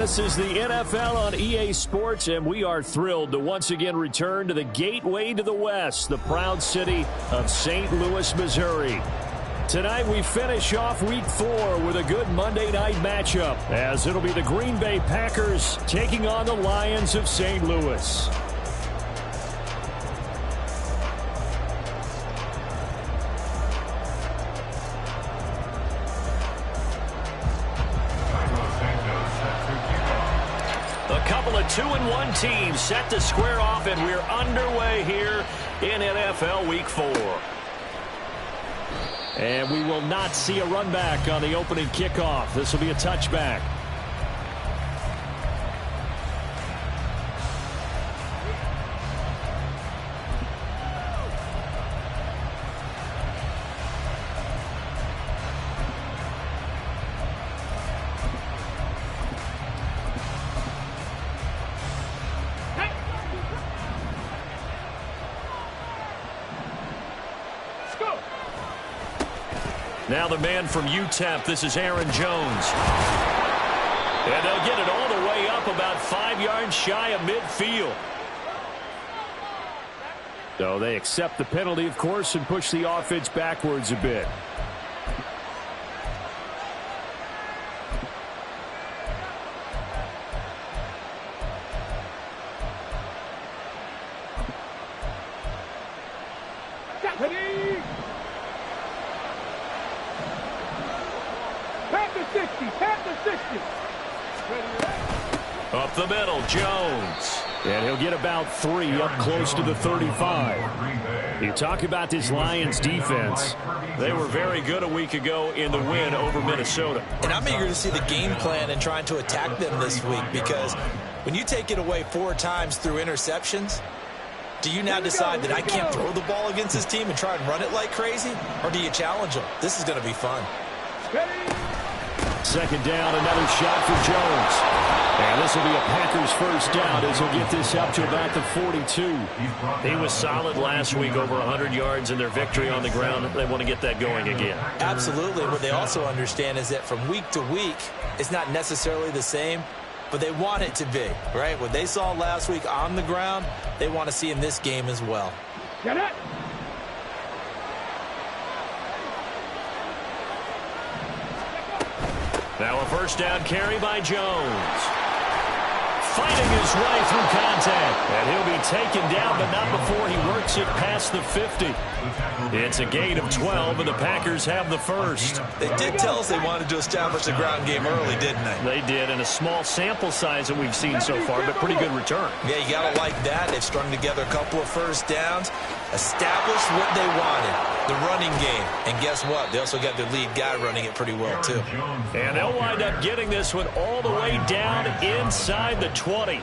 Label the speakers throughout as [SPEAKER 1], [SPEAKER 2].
[SPEAKER 1] This is the NFL on EA Sports, and we are thrilled to once again return to the gateway to the West, the proud city of St. Louis, Missouri. Tonight we finish off Week 4 with a good Monday night matchup, as it'll be the Green Bay Packers taking on the Lions of St. Louis. A couple of 2-1 teams set to square off, and we're underway here in NFL Week 4. And we will not see a run back on the opening kickoff. This will be a touchback. Now the man from UTEP, this is Aaron Jones. And they'll get it all the way up about 5 yards shy of midfield. So they accept the penalty, of course, and push the offense backwards a bit. Up the middle, Jones. And he'll get about 3 up close to the 35. You talk about this Lions defense. They were very good a week ago in the win over Minnesota.
[SPEAKER 2] And I'm eager to see the game plan and trying to attack them this week, because when you take it away 4 times through interceptions, do you now decide that I can't throw the ball against this team and try and run it like crazy? Or do you challenge them? This is going to be fun.
[SPEAKER 1] Second down, another shot for Jones. And this will be a Packers first down as he'll get this up to about the 42. He was solid last week, over 100 yards in their victory on the ground. They want to get that going again.
[SPEAKER 2] Absolutely. What they also understand is that from week to week, it's not necessarily the same, but they want it to be, right? What they saw last week on the ground, they want to see in this game as well.
[SPEAKER 3] Get it!
[SPEAKER 1] Now a first down carry by Jones. Fighting his way through contact. And he'll be taken down, but not before he works it past the 50. It's a gain of 12, and the Packers have the first.
[SPEAKER 2] They did tell us they wanted to establish the ground game early, didn't they?
[SPEAKER 1] They did, and a small sample size that we've seen so far, but pretty good return.
[SPEAKER 2] Yeah, you got to like that. They've strung together a couple of first downs, established what they wanted, the running game. And guess what? They also got their lead guy running it pretty well, too.
[SPEAKER 1] And they'll wind up getting this one all the way down inside the 20.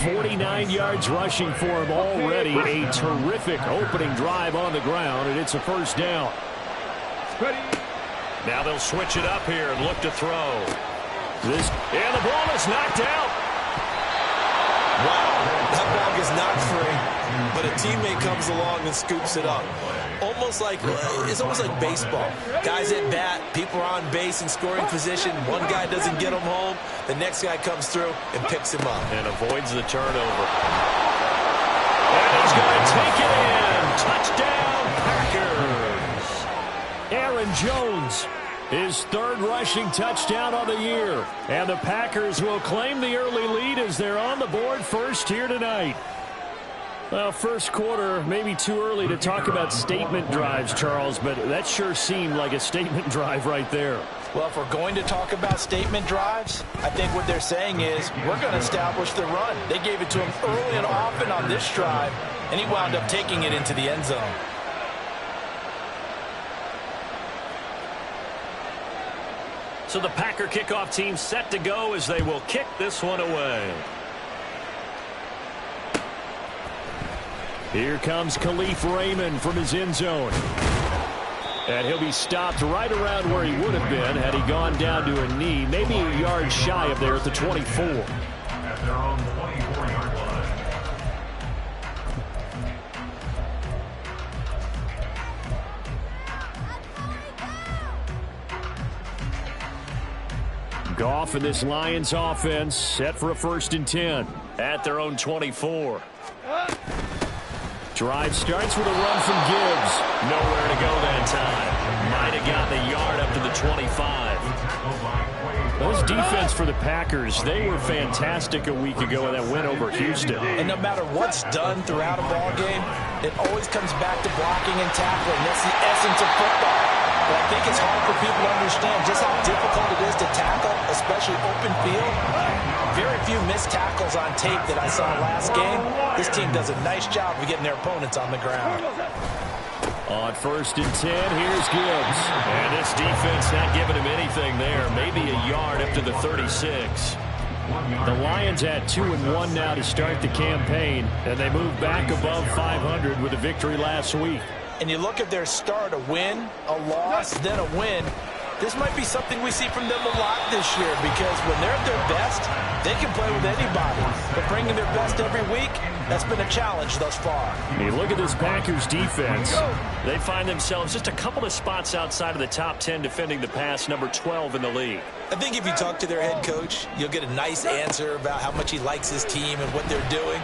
[SPEAKER 1] 49 yards rushing for him already. A terrific opening drive on the ground, and it's a first down. Now they'll switch it up here and look to throw. And the ball is knocked out.
[SPEAKER 2] Wow, that ball gets knocked free, but a teammate comes along and scoops it up. It's almost like baseball. Guys at bat, people are on base in scoring position. One guy doesn't get him home. The next guy comes through and picks him up.
[SPEAKER 1] And avoids the turnover. And he's going to take it in. Touchdown, Packers. Aaron Jones, his 3rd rushing touchdown of the year. And the Packers will claim the early lead as they're on the board first here tonight. Well, first quarter, maybe too early to talk about statement drives, Charles, but that sure seemed like a statement drive right there.
[SPEAKER 2] Well, if we're going to talk about statement drives, I think what they're saying is we're going to establish the run. They gave it to him early and often on this drive, and he wound up taking it into the end zone.
[SPEAKER 1] So the Packer kickoff team set to go as they will kick this one away. Here comes Khalif Raymond from his end zone. And he'll be stopped right around where he would have been had he gone down to a knee, maybe a yard shy of there at the 24.
[SPEAKER 4] At their own 24-yard line.
[SPEAKER 1] Goff and this Lions offense set for a 1st and 10 at their own 24. Drive starts with a run from Gibbs. Nowhere to go that time. Might have gotten a yard up to the 25. Those defense for the Packers, they were fantastic a week ago in that win over Houston.
[SPEAKER 2] And no matter what's done throughout a ball game, it always comes back to blocking and tackling. That's the essence of football. But I think it's hard for people to understand just how difficult it is to tackle, especially open field. Very few missed tackles on tape that I saw last game. This team does a nice job of getting their opponents on the ground.
[SPEAKER 1] On 1st and 10, here's Gibbs. And this defense not giving him anything there. Maybe a yard up to the 36. The Lions at 2-1 now to start the campaign, and they move back above 500 with a victory last week.
[SPEAKER 2] And you look at their start, a win, a loss, then a win. This might be something we see from them a lot this year, because when they're at their best, they can play with anybody. But bringing their best every week, that's been a challenge thus far.
[SPEAKER 1] You look at this Packers defense. They find themselves just a couple of spots outside of the top 10 defending the pass, number 12 in the league.
[SPEAKER 2] I think if you talk to their head coach, you'll get a nice answer about how much he likes his team and what they're doing.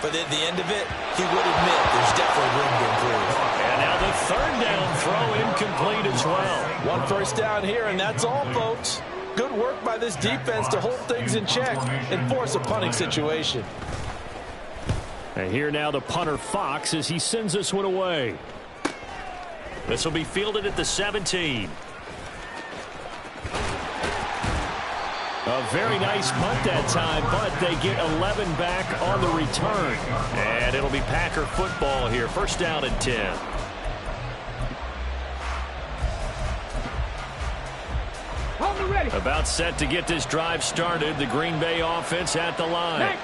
[SPEAKER 2] But at the end of it, he would admit there's definitely room to improve.
[SPEAKER 1] And now the 3rd down throw incomplete as well.
[SPEAKER 2] 1 first down here, and that's all, folks. Good work by this defense to hold things in check and force a punting situation.
[SPEAKER 1] And here now the punter Fox as he sends this one away. This will be fielded at the 17. A very nice punt that time, but they get 11 back on the return. And it'll be Packer football here. 1st down and 10. About set to get this drive started. The Green Bay offense at the line.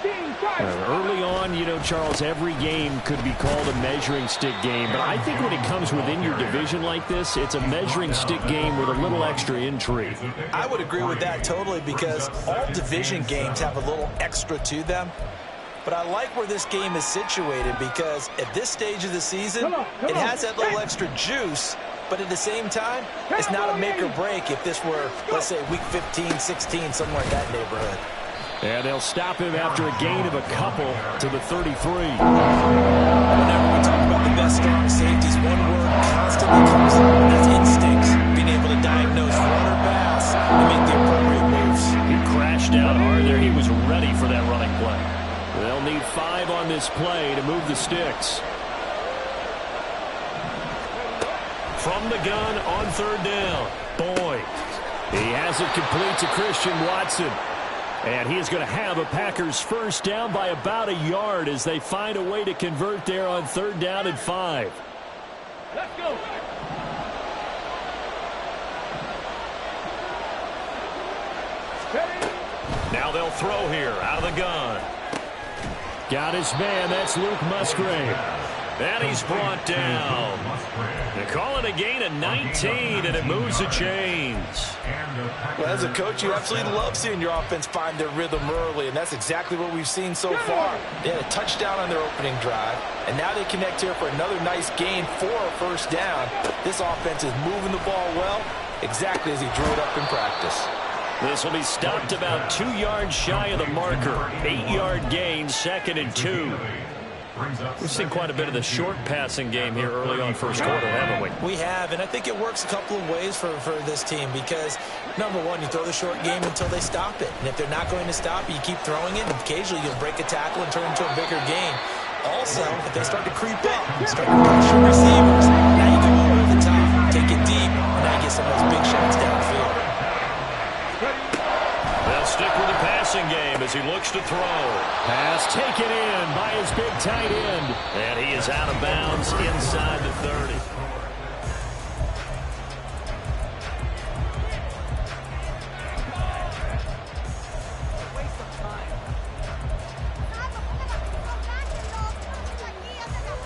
[SPEAKER 1] Early on, you know, Charles, every game could be called a measuring stick game. But I think when it comes within your division like this, it's a measuring stick game with a little extra intrigue.
[SPEAKER 2] I would agree with that totally, because all division games have a little extra to them. But I like where this game is situated, because at this stage of the season, it has that little extra juice. But at the same time, it's not a make or break if this were, let's say, week 15, 16, somewhere in that neighborhood.
[SPEAKER 1] And they'll stop him after a gain of a couple to the 33.
[SPEAKER 2] Whenever we talk about the best strong safeties, one word constantly comes up, and that's instincts. Being able to diagnose run or pass and make the appropriate moves.
[SPEAKER 1] He crashed out hard there. He was ready for that running play. They'll need 5 on this play to move the sticks. From the gun on 3rd down. Boyd. He has it complete to Christian Watson. And he is going to have a Packers 1st down by about a yard as they find a way to convert there on 3rd down and 5. Let's go. Now they'll throw here out of the gun. Got his man. That's Luke Musgrave. And he's brought down. They call it a gain of 19, and it moves the chains.
[SPEAKER 2] Well, as a coach, you absolutely love seeing your offense find their rhythm early, and that's exactly what we've seen so far. They had a touchdown on their opening drive, and now they connect here for another nice gain for a 1st down. This offense is moving the ball well, exactly as he drew it up in practice.
[SPEAKER 1] This will be stopped about 2 yards shy of the marker. 8-yard gain, 2nd and 2. We've seen quite a bit of the short passing game here early on 1st quarter, haven't we?
[SPEAKER 2] We have, and I think it works a couple of ways for this team, because, number one, you throw the short game until they stop it. And if they're not going to stop it, you keep throwing it, and occasionally you'll break a tackle and turn into a bigger gain. Also, if they start to creep up, start to pressure receivers, now you go over the top, take it deep, and now you get some of those big shots downfield.
[SPEAKER 1] They'll stick with the passing game as he looks to throw. Pass taken in by his big tight end. And he is out of bounds inside the 30.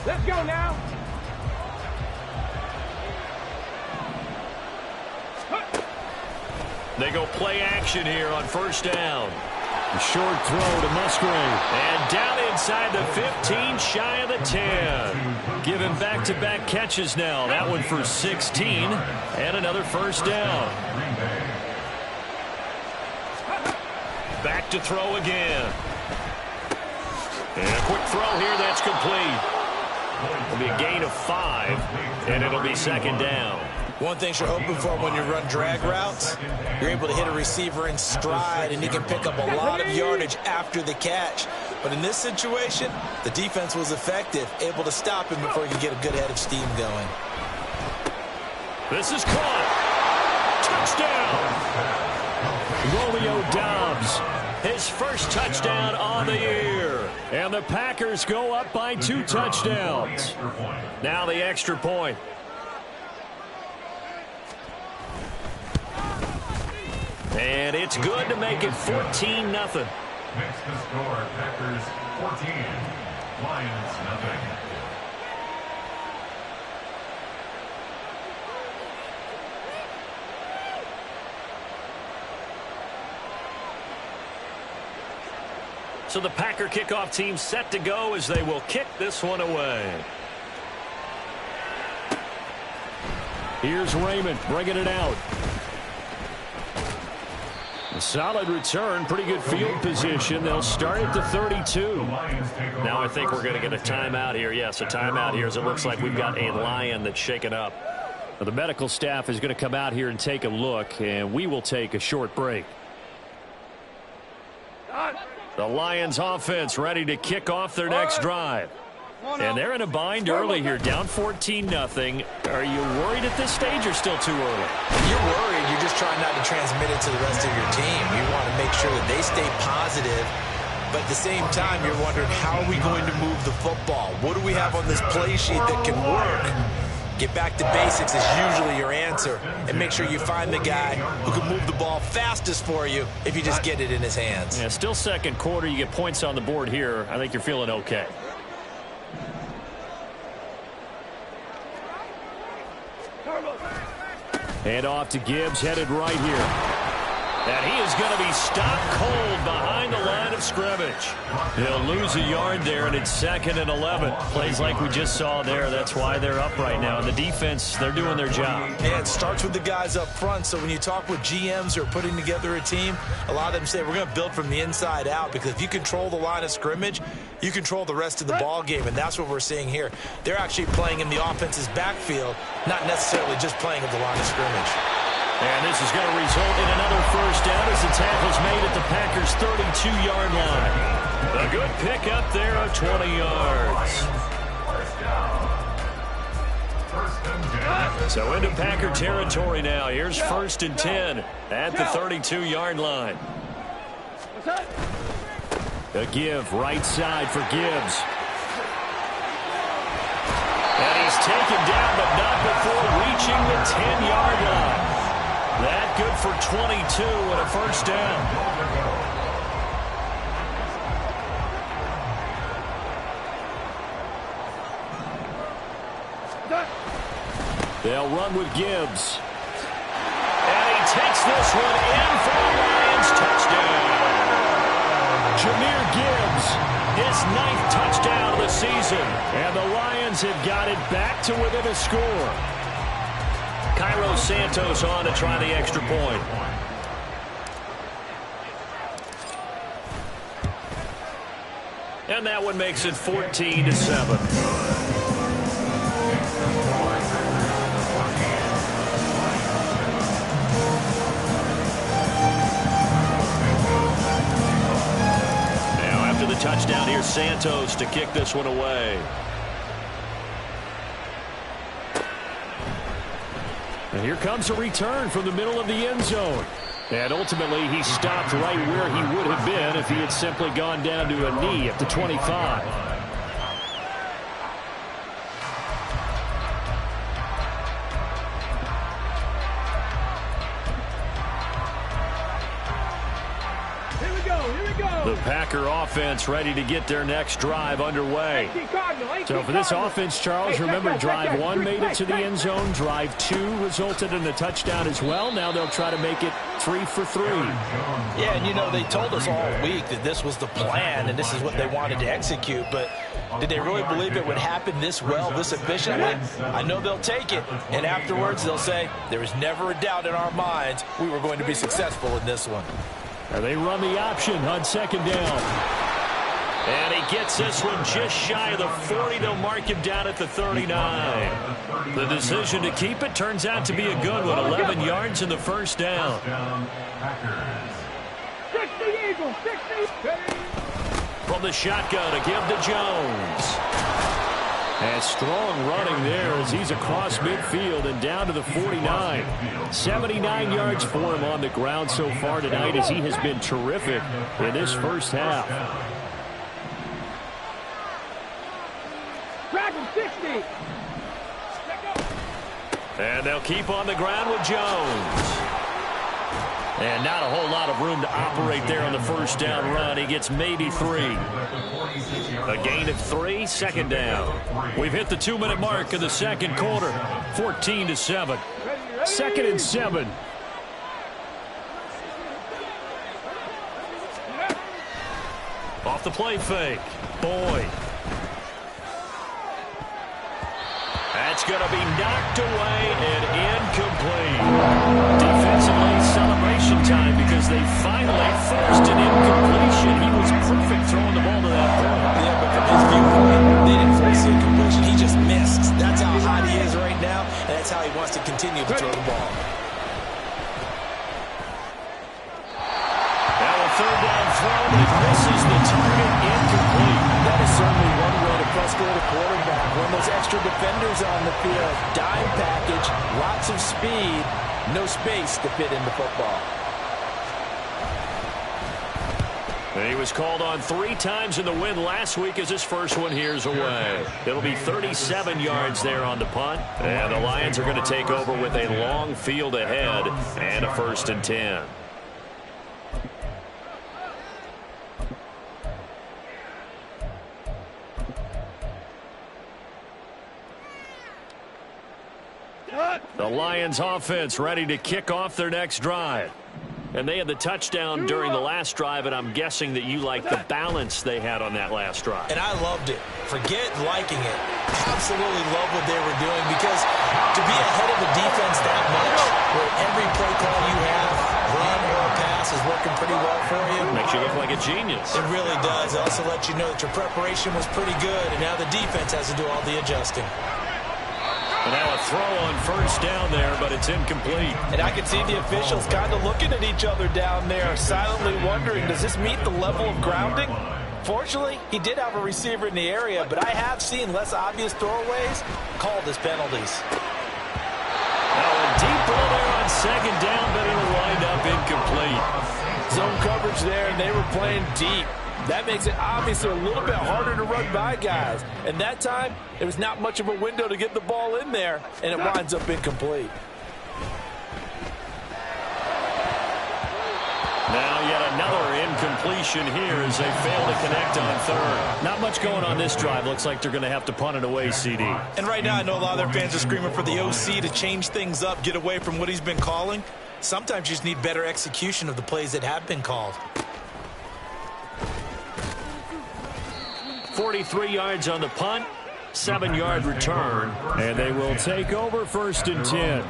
[SPEAKER 3] Let's go now.
[SPEAKER 1] They go play action here on 1st down. A short throw to Musgrave. And down inside the 15, shy of the 10. Given back-to-back catches now. That one for 16. And another 1st down. back to throw again. And a quick throw here, that's complete. It'll be a gain of 5, and it'll be second down.
[SPEAKER 2] One thing you're hoping for when you run drag routes, you're able to hit a receiver in stride, and he can pick up a lot of yardage after the catch. But in this situation, the defense was effective, able to stop him before he could get a good head of steam going.
[SPEAKER 1] This is caught. Touchdown. Romeo Doubs, his first touchdown on the year. And the Packers go up by 2 touchdowns. Now the extra point. And it's good to make it 14-0.
[SPEAKER 4] Next to score, Packers 14, Lions nothing.
[SPEAKER 1] So the Packer kickoff team set to go as they will kick this one away. Here's Raymond bringing it out. A solid return, pretty good field position. They'll start at the 32. Now I think we're going to get a timeout here. Yes, a timeout here as it looks like we've got a Lion that's shaken up. Well, the medical staff is going to come out here and take a look, and we will take a short break. The Lions offense ready to kick off their next drive. And they're in a bind early here, down 14-0. Are you worried at this stage or still too early?
[SPEAKER 2] You're worried. You're just trying not to transmit it to the rest of your team. You want to make sure that they stay positive. But at the same time, you're wondering, how are we going to move the football? What do we have on this play sheet that can work? Get back to basics is usually your answer. And make sure you find the guy who can move the ball fastest for you if you just get it in his hands.
[SPEAKER 1] Yeah, still second quarter. You get points on the board here. I think you're feeling okay. And off to Gibbs, headed right here. And he is going to be stopped cold behind the line of scrimmage. He'll lose a yard there, and it's 2nd and 11. Plays like we just saw there. That's why they're up right now. And the defense, they're doing their job.
[SPEAKER 2] Yeah, it starts with the guys up front. So when you talk with GMs who are putting together a team, a lot of them say we're going to build from the inside out, because if you control the line of scrimmage, you control the rest of the ball game, and that's what we're seeing here. They're actually playing in the offense's backfield, not necessarily just playing at the line of scrimmage.
[SPEAKER 1] And this is going to result in another first down as the tackle's made at the Packers' 32-yard line. A good pick up there of 20 yards. So into Packer territory now. Here's 1st and 10 at the 32-yard line. A give right side for Gibbs. And he's taken down, but not before reaching the 10-yard line. That good for 22 and a first down. They'll run with Gibbs. And he takes this one in for the Lions touchdown. Jahmyr Gibbs, his 9th touchdown of the season. And the Lions have got it back to within a score. Cairo Santos on to try the extra point. And that one makes it 14-7. Now after the touchdown, here's Santos to kick this one away. And here comes a return from the middle of the end zone. And ultimately, he stopped right where he would have been if he had simply gone down to a knee at the 25. The Packer offense ready to get their next drive underway. So for this offense, Charles, remember drive 1 made it to the end zone. Drive 2 resulted in a touchdown as well. Now they'll try to make it 3 for 3.
[SPEAKER 2] Yeah, and you know, they told us all week that this was the plan and this is what they wanted to execute. But did they really believe it would happen this well, this efficiently? I know they'll take it. And afterwards, they'll say, there was never a doubt in our minds we were going to be successful in this one.
[SPEAKER 1] And they run the option on second down. And he gets this one just shy of the 40. They'll mark him down at the 39. The decision to keep it turns out to be a good one. 11 yards in the first down.
[SPEAKER 3] 60 Eagles, 60.
[SPEAKER 1] From the shotgun to give to Jones. And strong running there as he's across midfield and down to the 49. 79 yards for him on the ground so far tonight as he has been terrific in this first half.
[SPEAKER 3] Dragon 60.
[SPEAKER 1] And they'll keep on the ground with Jones. And not a whole lot of room to operate there on the first down run. He gets maybe 3. A gain of 3, second down. We've hit the 2-minute mark of the second quarter. 14-7. Second and 7. Off the play fake. Boyd. That's going to be knocked away and incomplete. Defensively, celebration time because they finally forced an incompletion. He was perfect throwing the ball to that point.
[SPEAKER 2] Yeah, but from his viewpoint, they didn't force the incompletion. He just missed. That's how hot he is right now, and that's how he wants to continue to throw the ball.
[SPEAKER 1] Now a third down throw that misses the target, incomplete.
[SPEAKER 5] That is certainly one way to frustrate a quarterback. When those extra defenders on the field, dime package, lots of speed, no space to fit in the football.
[SPEAKER 1] He was called on 3 times in the win last week as his first one here's away. It'll be 37 yards there on the punt. And the Lions are going to take over with a long field ahead and a 1st and 10. The Lions offense ready to kick off their next drive. And they had the touchdown during the last drive, and I'm guessing that you like the balance they had on that last drive.
[SPEAKER 2] And I loved it. Forget liking it. Absolutely love what they were doing because to be ahead of a defense that much, where every play call you have, run or pass, is working pretty well for you.
[SPEAKER 1] Makes you look like a genius.
[SPEAKER 2] It really does. It also lets you know that your preparation was pretty good, and now the defense has to do all the adjusting.
[SPEAKER 1] And now a throw on first down there, but it's incomplete.
[SPEAKER 5] And I can see the officials kind of looking at each other down there, silently wondering, does this meet the level of grounding? Fortunately, he did have a receiver in the area, but I have seen less obvious throwaways called as penalties.
[SPEAKER 1] Now a deep ball there on second down, but it'll wind up incomplete.
[SPEAKER 5] Zone coverage there, and they were playing deep. That makes it obviously a little bit harder to run by guys. And that time, there was not much of a window to get the ball in there, and it winds up incomplete.
[SPEAKER 1] Now yet another incompletion here as they fail to connect on third. Not much going on this drive. Looks like they're going to have to punt it away, CD.
[SPEAKER 2] And right now I know a lot of their fans are screaming for the OC to change things up, get away from what he's been calling. Sometimes you just need better execution of the plays that have been called.
[SPEAKER 1] 43 yards on the punt, 7-yard return, and they will take over 1st and 10.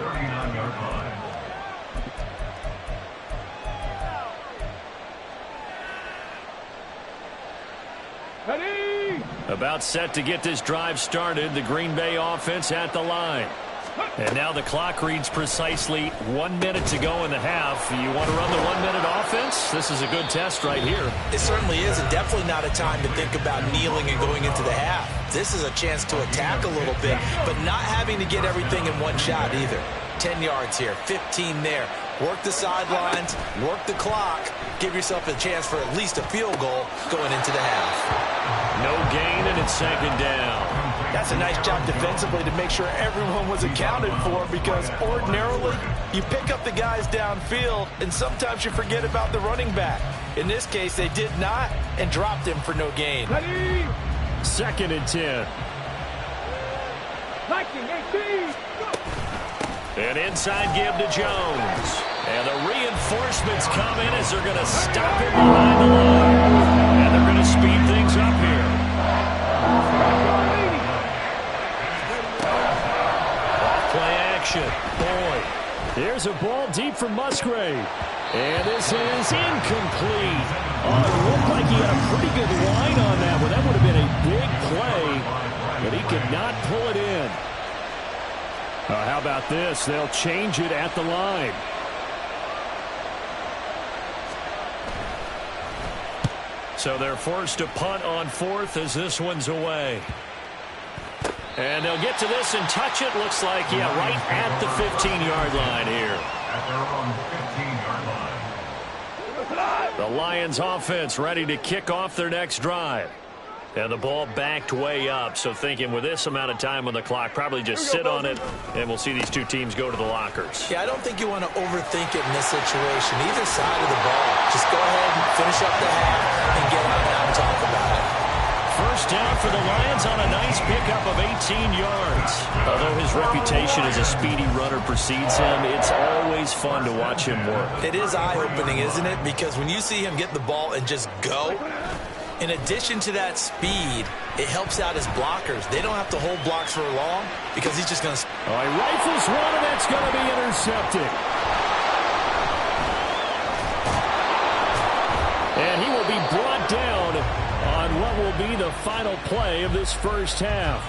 [SPEAKER 3] Ready.
[SPEAKER 1] About set to get this drive started, the Green Bay offense at the line. And now the clock reads precisely 1 minute to go in the half. You want to run the 1 minute offense? This is a good test right here.
[SPEAKER 2] It certainly is, and definitely not a time to think about kneeling and going into the half. This is a chance to attack a little bit, but not having to get everything in one shot either. 10 yards here, 15 there. Work the sidelines, work the clock, give yourself a chance for at least a field goal going into the half.
[SPEAKER 1] No gain, and it's second down.
[SPEAKER 5] That's a nice job defensively to make sure everyone was accounted for, because ordinarily you pick up the guys downfield and sometimes you forget about the running back. In this case, they did not and dropped him for no gain.
[SPEAKER 3] Ready.
[SPEAKER 1] 2nd and 10.
[SPEAKER 3] 19, 18.
[SPEAKER 1] An inside give to Jones. And the reinforcements come in as they're going to stop him behind the line. And they're going to speed things up here. Off play action. Boyd. Here's a ball deep from Musgrave. And this is incomplete. Oh, it looked like he had a pretty good line on that one. That would have been a big play, but he could not pull it in. How about this? They'll change it at the line. So they're forced to punt on 4th as this one's away. And they'll get to this and touch it. Looks like, yeah, right at the 15-yard line here.
[SPEAKER 4] At their own 15-yard line.
[SPEAKER 1] The Lions offense ready to kick off their next drive. And the ball backed way up, so thinking with this amount of time on the clock, probably just sit on it, and we'll see these two teams go to the lockers.
[SPEAKER 2] Yeah, I don't think you want to overthink it in this situation. Either side of the ball. Just go ahead and finish up the half and get on out and talk about it.
[SPEAKER 1] First down for the Lions on a nice pickup of 18 yards. Although his reputation as a speedy runner precedes him, it's always fun to watch him work.
[SPEAKER 2] It is eye-opening, isn't it? Because when you see him get the ball and just go, in addition to that speed, it helps out his blockers. They don't have to hold blocks for long because he's just going to...
[SPEAKER 1] He rifles one, and that's going to be intercepted. And he will be brought down on what will be the final play of this first half.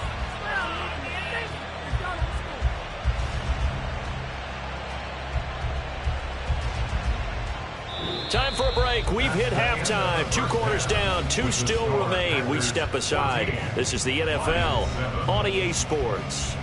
[SPEAKER 1] Time for a break. We've hit halftime. 2 quarters down. 2 still remain. We step aside. This is the NFL on EA Sports.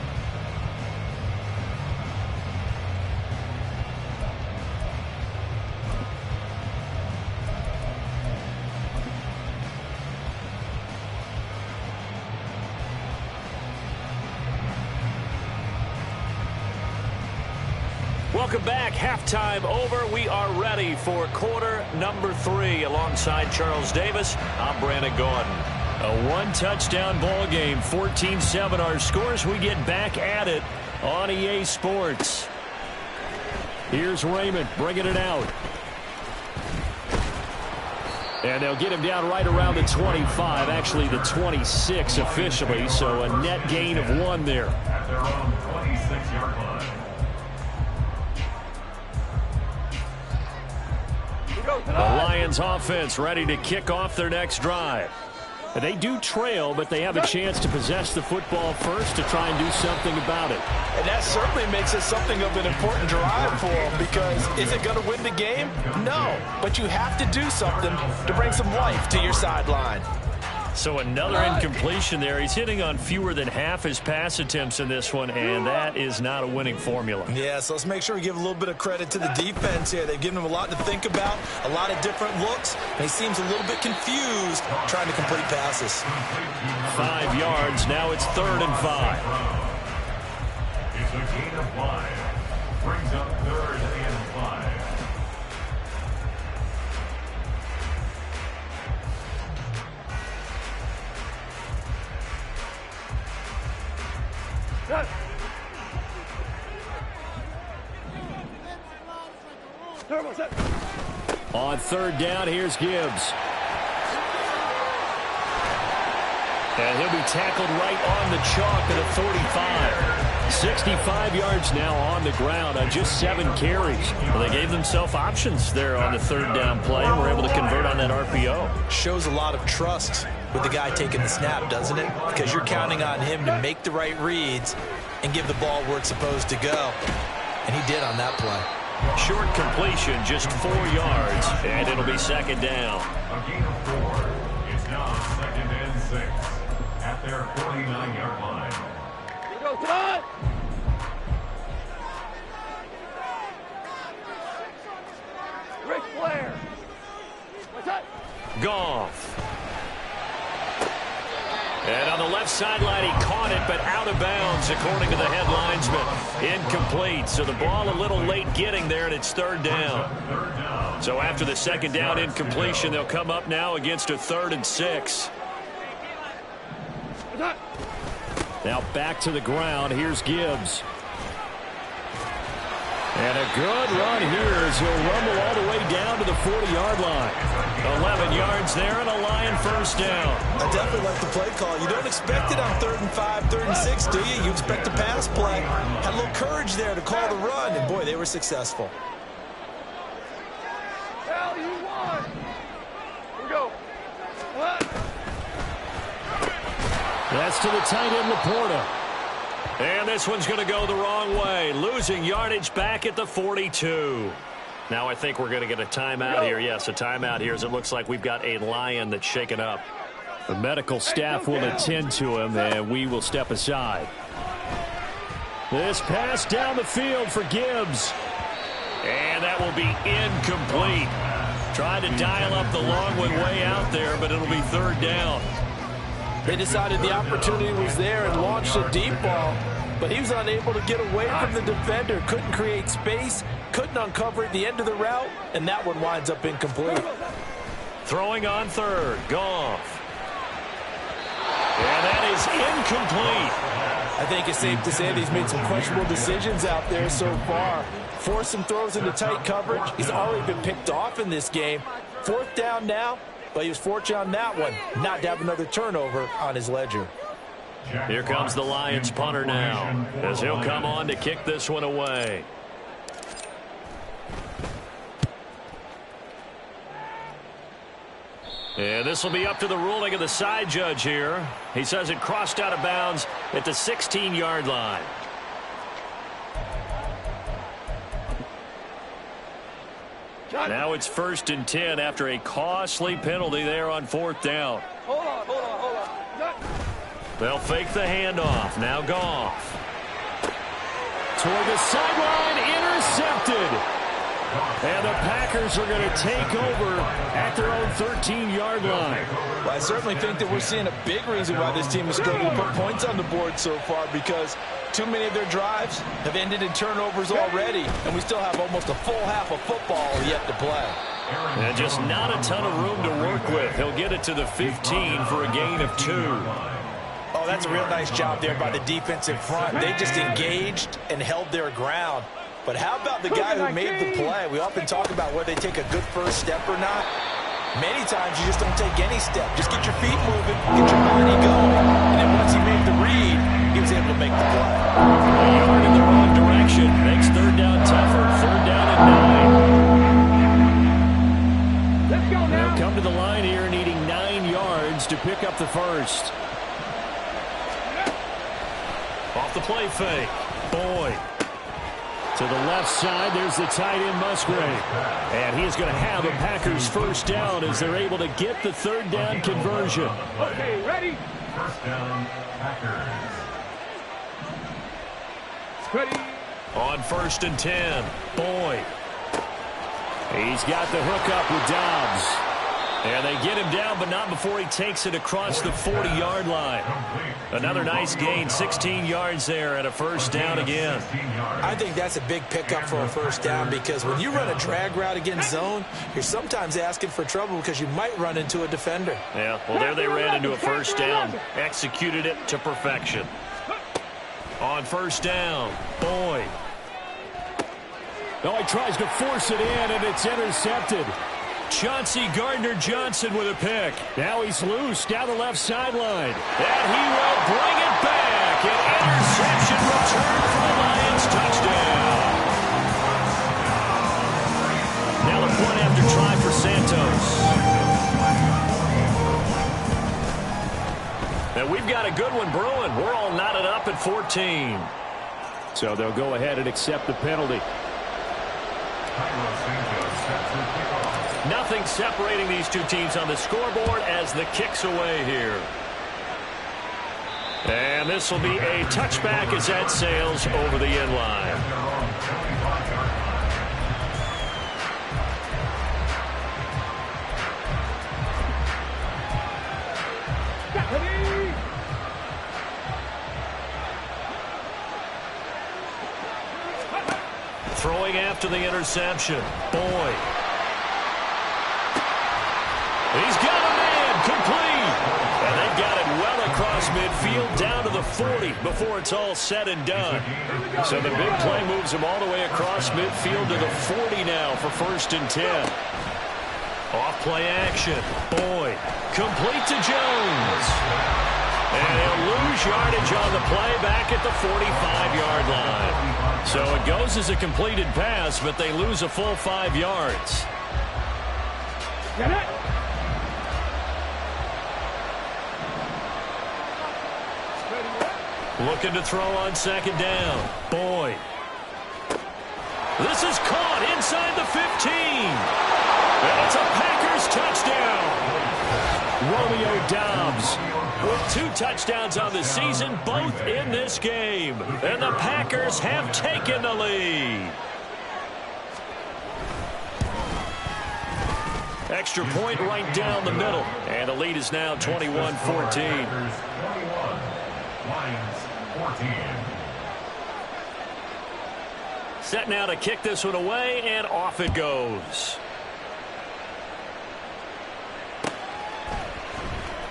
[SPEAKER 1] Welcome back. Halftime over. We are ready for quarter number 3. Alongside Charles Davis, I'm Brandon Gordon. A 1-touchdown ball game. 14-7 our scores. We get back at it on EA Sports. Here's Raymond bringing it out. And they'll get him down right around the 25. Actually, the 26 officially. So a net gain of 1 there.
[SPEAKER 4] At their own 26-yard line.
[SPEAKER 1] The Lions offense ready to kick off their next drive. They do trail, but they have a chance to possess the football first to try and do something about it.
[SPEAKER 5] And that certainly makes it something of an important drive for them, because is it going to win the game? No, but you have to do something to bring some life to your sideline.
[SPEAKER 1] So another incompletion there. He's hitting on fewer than half his pass attempts in this one, and that is not a winning formula.
[SPEAKER 2] Yeah, so let's make sure we give a little bit of credit to the defense here. They've given him a lot to think about, a lot of different looks, and he seems a little bit confused trying to complete passes.
[SPEAKER 1] 5 yards. Now it's 3rd and 5.
[SPEAKER 4] It's a gain of 5. Brings up 3rd and 5.
[SPEAKER 1] On 3rd down, here's Gibbs. And he'll be tackled right on the chalk at a 45. 65 yards now on the ground on just 7 carries. Well, they gave themselves options there on the 3rd down play and were able to convert on that RPO.
[SPEAKER 2] Shows a lot of trust with the guy taking the snap, doesn't it? Because you're counting on him to make the right reads and give the ball where it's supposed to go. And he did on that play.
[SPEAKER 1] Short completion, just 4 yards, and it'll be 2nd down.
[SPEAKER 4] A gain of 4. It's now 2nd and 6 at their 49-yard line.
[SPEAKER 3] Go, Todd! Ric Flair! What's that?
[SPEAKER 1] Goff. And on the left sideline, he caught it, but out of bounds, according to the head linesman. Incomplete, so the ball a little late getting there, and it's 3rd down. So after the 2nd down incompletion, they'll come up now against a 3rd and 6. Now back to the ground. Here's Gibbs. And a good run here as he'll rumble all the way down to the 40-yard line. 11 yards there and a Lion first down.
[SPEAKER 2] I definitely like the play call. You don't expect it on 3rd and 5, 3rd and 6, do you? You expect a pass play. Had a little courage there to call the run, and boy, they were successful.
[SPEAKER 1] That's to the tight end, Laporta. And this one's going to go the wrong way. Losing yardage back at the 42. Now I think we're going to get a timeout here. Yes, a timeout here as it looks like we've got a Lion that's shaken up. The medical staff will attend to him, and we will step aside. This pass down the field for Gibbs. And that will be incomplete. Trying to dial up the long one way out there, but it'll be third down.
[SPEAKER 5] They decided the opportunity was there and launched a deep ball, but he was unable to get away from the defender. Couldn't create space, couldn't uncover at the end of the route, and that one winds up incomplete.
[SPEAKER 1] Throwing on third, Goff. And that is incomplete.
[SPEAKER 5] I think it's safe to say that he's made some questionable decisions out there so far. Forced some throws into tight coverage. He's already been picked off in this game. Fourth down now, but he was fortunate on that one not to have another turnover on his ledger.
[SPEAKER 1] Here comes the Lions punter now, as he'll come on to kick this one away. And this will be up to the ruling of the side judge here. He says it crossed out of bounds at the 16-yard line. Now it's 1st and 10 after a costly penalty there on 4th down.
[SPEAKER 3] Hold on.
[SPEAKER 1] They'll fake the handoff. Now Goff. Toward the sideline, intercepted. And the Packers are going to take over at their own 13-yard line.
[SPEAKER 5] Well, I certainly think that we're seeing a big reason why this team is struggling to put points on the board so far, because too many of their drives have ended in turnovers already, and we still have almost a full half of football yet to play.
[SPEAKER 1] And just not a ton of room to work with. He'll get it to the 15 for a gain of 2.
[SPEAKER 5] Oh, that's a real nice job there by the defensive front. They just engaged and held their ground. But how about the guy who made the play? We often talk about whether they take a good first step or not. Many times you just don't take any step. Just get your feet moving, get your body going. And then once he made the read, he was able to make the play.
[SPEAKER 1] A yard in the wrong direction makes third down tougher. Third down and 9.
[SPEAKER 3] Let's go now.
[SPEAKER 1] They'll come to the line here needing 9 yards to pick up the first. Off the play fake. Boyd. To the left side, there's the tight end Musgrave. And he's going to have a Packers first down as they're able to get the third down conversion.
[SPEAKER 3] Okay, ready?
[SPEAKER 4] First down, Packers.
[SPEAKER 3] Ready.
[SPEAKER 1] On 1st and 10, Boyd. He's got the hook up with Dobbs. And they get him down, but not before he takes it across the 40-yard line. Another nice gain, 16 yards there, and a first down again.
[SPEAKER 5] I think that's a big pickup for a first down, because when you run a drag route against zone, you're sometimes asking for trouble because you might run into a defender.
[SPEAKER 1] Yeah, well, there they ran into a first down. Executed it to perfection. On first down, Boyd. Oh, he tries to force it in, and it's intercepted. Chauncey Gardner-Johnson with a pick. Now he's loose down the left sideline. And he will bring it back. An interception return for the Lions. Touchdown. Now the point after try for Santos. And we've got a good one brewing. We're all knotted up at 14. So they'll go ahead and accept the penalty. Nothing separating these two teams on the scoreboard as the kick's away here. And this will be a touchback as that sails over the end line. Throwing after the interception, Boyd. He's got a man, complete. And they've got it well across midfield, down to the 40 before it's all said and done. So the big play moves him all the way across midfield to the 40 now for 1st and 10. Off play action, Boyd. Complete to Jones. And he'll lose yardage on the play back at the 45-yard line. So it goes as a completed pass, but they lose a full 5 yards.
[SPEAKER 3] Get it.
[SPEAKER 1] Looking to throw on second down. Boyd. This is caught inside the 15. And it's a Packers touchdown. Romeo Doubs with 2 touchdowns on the season, both in this game. And the Packers have taken the lead. Extra point right down the middle. And the lead is now 21-14.
[SPEAKER 4] Lions 14.
[SPEAKER 1] Set now to kick this one away, and off it goes.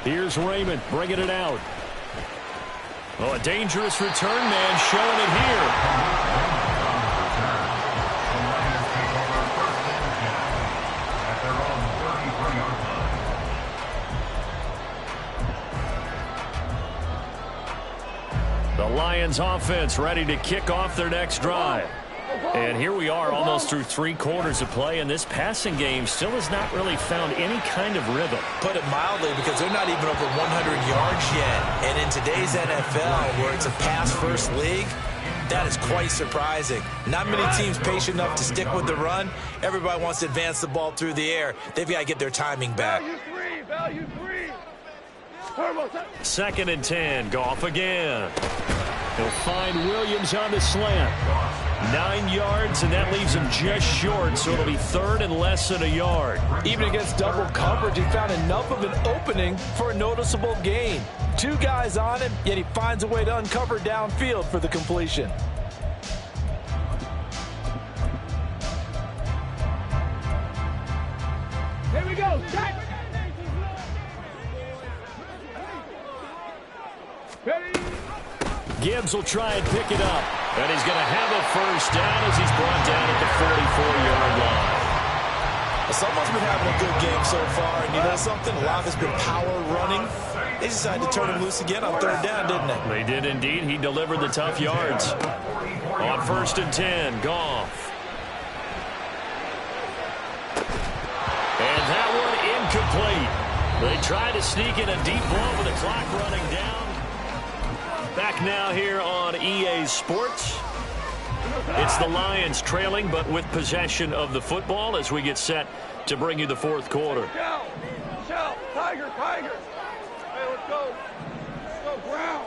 [SPEAKER 1] Here's Raymond bringing it out. Oh, a dangerous return man showing it here. The Lions offense ready to kick off their next drive. And here we are almost through 3 quarters of play, and this passing game still has not really found any kind of rhythm.
[SPEAKER 2] Put it mildly, because they're not even over 100 yards yet. And in today's NFL, where it's a pass-first league, that is quite surprising. Not many teams patient enough to stick with the run. Everybody wants to advance the ball through the air. They've got to get their timing back.
[SPEAKER 3] Value three.
[SPEAKER 1] 2nd and 10. Goff again. He'll find Williams on the slant. 9 yards, and that leaves him just short, so it'll be 3rd and less than a yard.
[SPEAKER 5] Even against double coverage, he found enough of an opening for a noticeable gain. 2 guys on him, yet he finds a way to uncover downfield for the completion.
[SPEAKER 3] Here we go. Check. Ready.
[SPEAKER 1] Gibbs will try and pick it up. And he's going to have a first down as he's brought down at the 44-yard line.
[SPEAKER 2] Someone's been having a good game so far, and you know something? A lot of it's been power running. They decided to turn him loose again on 3rd down, didn't they?
[SPEAKER 1] They did indeed. He delivered the tough yards. On 1st and 10, Goff. And that one incomplete. They try to sneak in a deep blow with the clock running down. Back now here on EA Sports. It's the Lions trailing, but with possession of the football as we get set to bring you the 4th quarter.
[SPEAKER 3] Shout, Tiger. Hey, let's go. Let's go, Brown.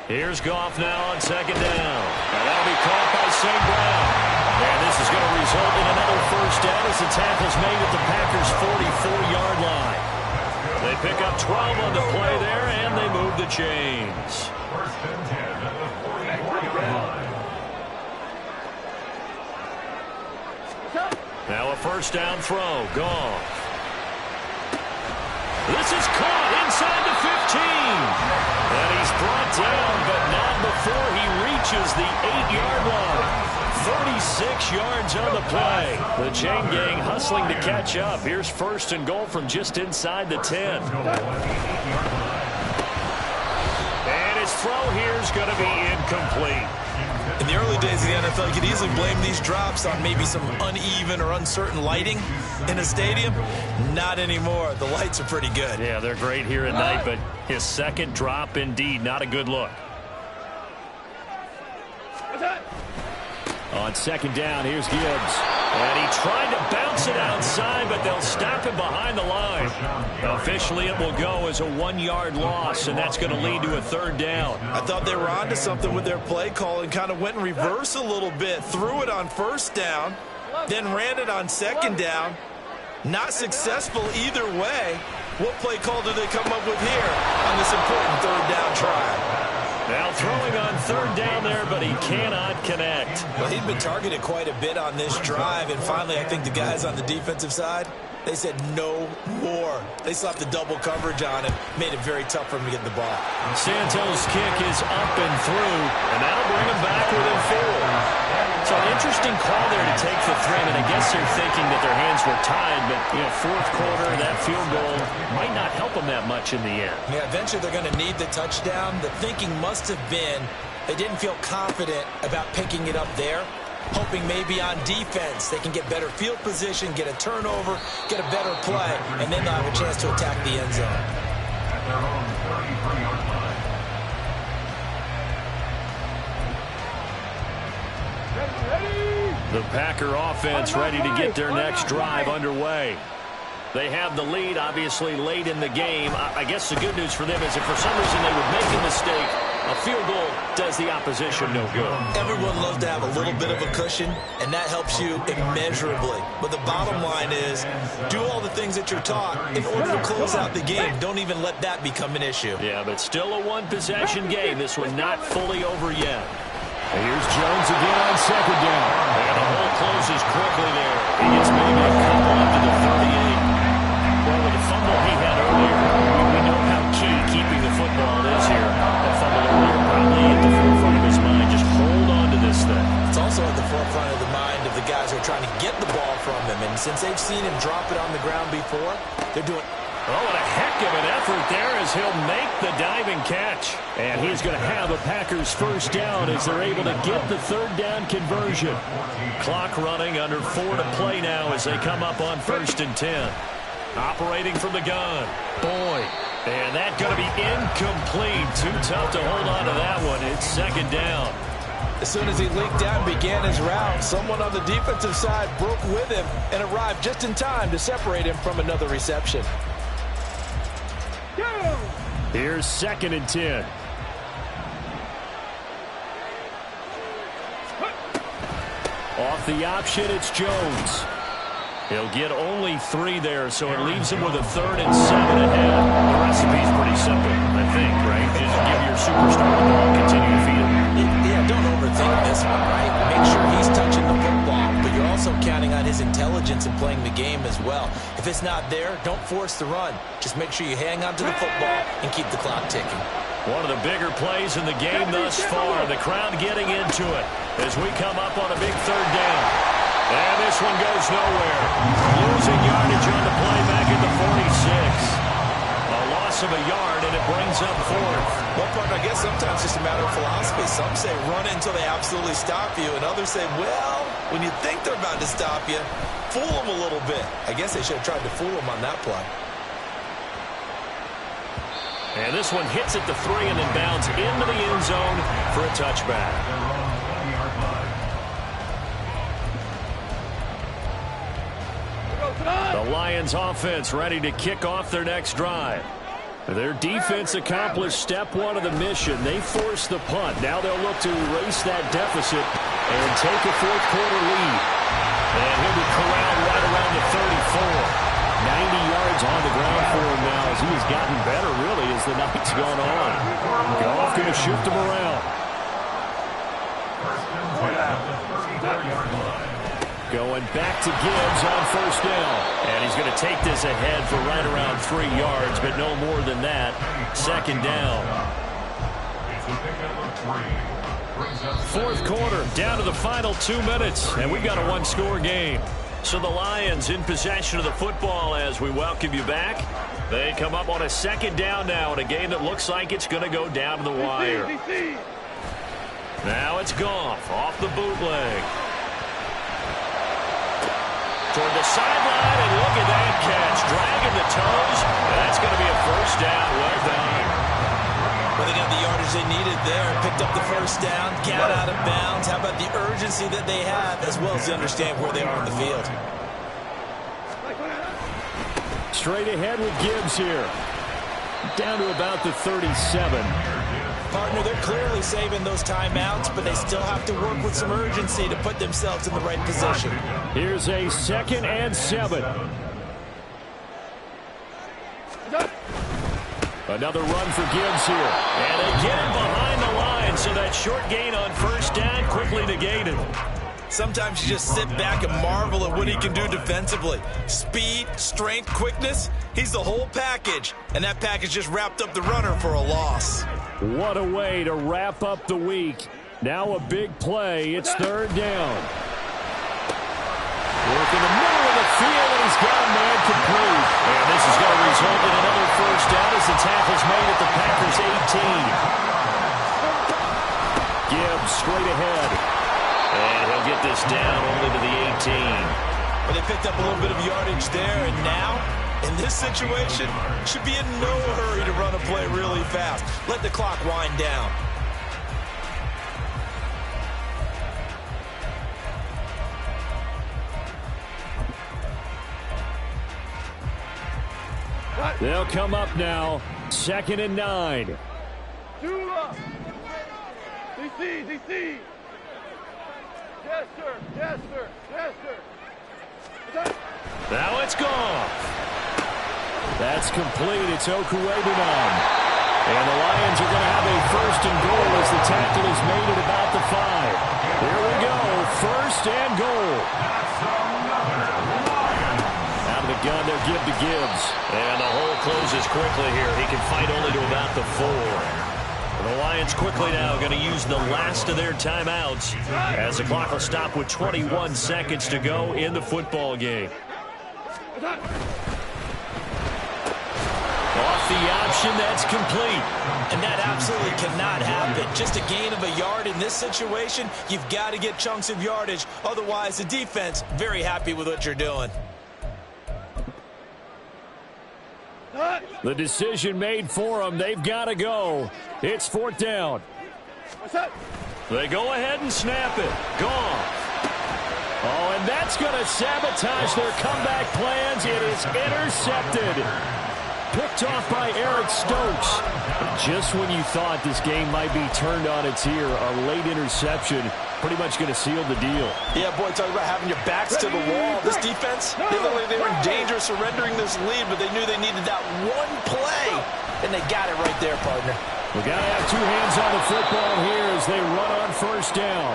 [SPEAKER 1] Here's Goff now on 2nd down. And that'll be caught by St. Brown. And this is going to result in another first down as the tackle's made at the Packers' 44-yard line. They pick up 12 on the play there, and they move the chains.
[SPEAKER 4] 1st and 10 at the 40-yard line.
[SPEAKER 1] Now a first down throw. Goff. This is caught inside the 15. And he's brought down, but not before he reaches the 8-yard line. 36 yards on the play. The chain gang hustling to catch up. Here's 1st and goal from just inside the 10. And his throw here is going to be incomplete.
[SPEAKER 2] In the early days of the NFL, you could easily blame these drops on maybe some uneven or uncertain lighting in a stadium. Not anymore. The lights are pretty good.
[SPEAKER 1] Yeah, they're great here at night, but his 2nd drop, indeed, not a good look. On 2nd down, here's Gibbs. And he tried to bounce it outside, but they'll stop him behind the line. Officially, it will go as a 1-yard loss, and that's going to lead to a 3rd down.
[SPEAKER 2] I thought they were onto something with their play call and kind of went in reverse a little bit. Threw it on 1st down, then ran it on 2nd down. Not successful either way. What play call do they come up with here on this important 3rd down try?
[SPEAKER 1] Now throwing on 3rd down there, but he cannot connect.
[SPEAKER 2] Well, he'd been targeted quite a bit on this drive, and finally I think the guys on the defensive side, they said no more. They slapped the double coverage on him, made it very tough for him to get the ball.
[SPEAKER 1] Santos' kick is up and through, and that'll bring him back within 4. So an interesting call there to take the threat, and I guess they're thinking that their hands were tied, but, 4th quarter, that field goal might not help them that much in the end.
[SPEAKER 2] Yeah, eventually they're going to need the touchdown. The thinking must have been they didn't feel confident about picking it up there, hoping maybe on defense they can get better field position, get a turnover, get a better play, and then they'll have a chance to attack the end zone.
[SPEAKER 4] At their own 33-yard line.
[SPEAKER 1] The Packer offense ready to get their next drive underway. They have the lead, obviously, late in the game. I guess the good news for them is if for some reason they would make a mistake, a field goal does the opposition no good.
[SPEAKER 2] Everyone loves to have a little bit of a cushion, and that helps you immeasurably. But the bottom line is, do all the things that you're taught in order to close out the game. Don't even let that become an issue.
[SPEAKER 1] Yeah, but still a one-possession game. This one not fully over yet. Here's Jones again on second down. And the hole closes quickly there. He gets maybe a couple up to the 38. Well, with the fumble he had earlier, we know how key keeping the football is here. That fumble earlier probably at the forefront of his mind. Just hold on to this thing.
[SPEAKER 2] It's also at the forefront of the mind of the guys who are trying to get the ball from him. And since they've seen him drop it on the ground before, they're doing...
[SPEAKER 1] Oh, and a heck of an effort there as he'll make the diving catch. And he's going to have a Packers first down as they're able to get the third down conversion. Clock running, under 4 to play now as they come up on 1st and 10. Operating from the gun. Boyd. And that's going to be incomplete. Too tough to hold on to that one. It's second down.
[SPEAKER 5] As soon as he leaked out and began his route, someone on the defensive side broke with him and arrived just in time to separate him from another reception.
[SPEAKER 1] Here's 2nd and 10. Off the option, it's Jones. He'll get only 3 there, so it leaves him with a 3rd and 7 ahead. The recipe's pretty simple, I think, right? Just give your superstar the ball, continue to feed him.
[SPEAKER 2] Yeah, don't overthink this one, right? Make sure he's touching the football, but you're also counting on his intelligence in playing the game as well. If it's not there, don't force the run. Just make sure you hang on to the football and keep the clock ticking.
[SPEAKER 1] One of the bigger plays in the game thus far. The crowd getting into it as we come up on a big 3rd down. And this one goes nowhere. Losing yardage on the play back at the 46. A loss of a yard, and it brings up 4th.
[SPEAKER 2] Well, partner, I guess sometimes it's just a matter of philosophy. Some say run it until they absolutely stop you, and others say, well, when you think they're about to stop you, fool them a little bit. I guess they should have tried to fool them on that play.
[SPEAKER 1] And this one hits at the 3 and then bounds into the end zone for a touchback. The Lions offense ready to kick off their next drive. Their defense accomplished step 1 of the mission. They forced the punt. Now they'll look to erase that deficit and take a 4th quarter lead. And he'll be corralled right around the 34. 90 yards on the ground for him now as he has gotten better, really, as the night's gone on. Goff going to shift him around. Going back to Gibbs on 1st down. And he's going to take this ahead for right around 3 yards, but no more than that. 2nd down. 4th quarter, down to the final 2 minutes, and we've got a 1-score game. So the Lions in possession of the football as we welcome you back. They come up on a 2nd down now in a game that looks like it's going to go down to the wire. Now it's Goff off the bootleg. Toward the sideline, and look at that catch. Dragging the toes. That's going to be a 1st down. Well done.
[SPEAKER 2] Well, they got the yardage they needed there. Picked up the 1st down, got out of bounds. How about the urgency that they have, as well as to understand where they are on the field?
[SPEAKER 1] Straight ahead with Gibbs here. Down to about the 37.
[SPEAKER 2] Partner, they're clearly saving those timeouts, but they still have to work with some urgency to put themselves in the right position.
[SPEAKER 1] Here's a 2nd and 7. Another run for Gibbs here. And they get him behind the line, so that short gain on 1st down quickly negated.
[SPEAKER 2] Sometimes you just sit back and marvel at what he can do defensively. Speed, strength, quickness, he's the whole package. And that package just wrapped up the runner for a loss.
[SPEAKER 1] What a way to wrap up the week. Now a big play. It's 3rd down. Work in the middle of the field, and he's got a man complete. And this is going to result in another 1st down as the tackle's made at the Packers' 18. Gibbs straight ahead. And he'll get this down only to the 18.
[SPEAKER 2] But they picked up a little bit of yardage there, and now, in this situation, should be in no hurry to run a play really fast. Let the clock wind down.
[SPEAKER 1] They'll come up now. 2nd and 9.
[SPEAKER 3] Dula. DC. Yes, sir. Yes, sir. Yes, sir.
[SPEAKER 1] Now it's gone. That's complete. It's Okuebunan. And the Lions are going to have a 1st and goal as the tackle is made at about the 5. Here we go. 1st and goal. Out of the gun, they'll give to Gibbs.
[SPEAKER 6] And the hole closes quickly here. He can fight only to about the 4. The Lions quickly now going to use the last of their timeouts as the clock will stop with 21 seconds to go in the football game.
[SPEAKER 1] Off the option, that's complete.
[SPEAKER 2] And that absolutely cannot happen. Just a gain of a yard in this situation, you've got to get chunks of yardage. Otherwise, the defense, very happy with what you're doing.
[SPEAKER 1] The decision made for them. They've got to go. It's 4th down. They go ahead and snap it. Gone. Oh, and that's going to sabotage their comeback plans. It is intercepted. Picked off by Eric Stokes. Just when you thought this game might be turned on its ear, a late interception pretty much going to seal the deal.
[SPEAKER 5] Yeah, boy, talk about having your backs to the wall. This defense, they looked like they were in danger of surrendering this lead, but they knew they needed that one play, and they got it right there, partner.
[SPEAKER 1] We got to have 2 hands on the football here as they run on 1st down.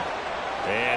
[SPEAKER 1] And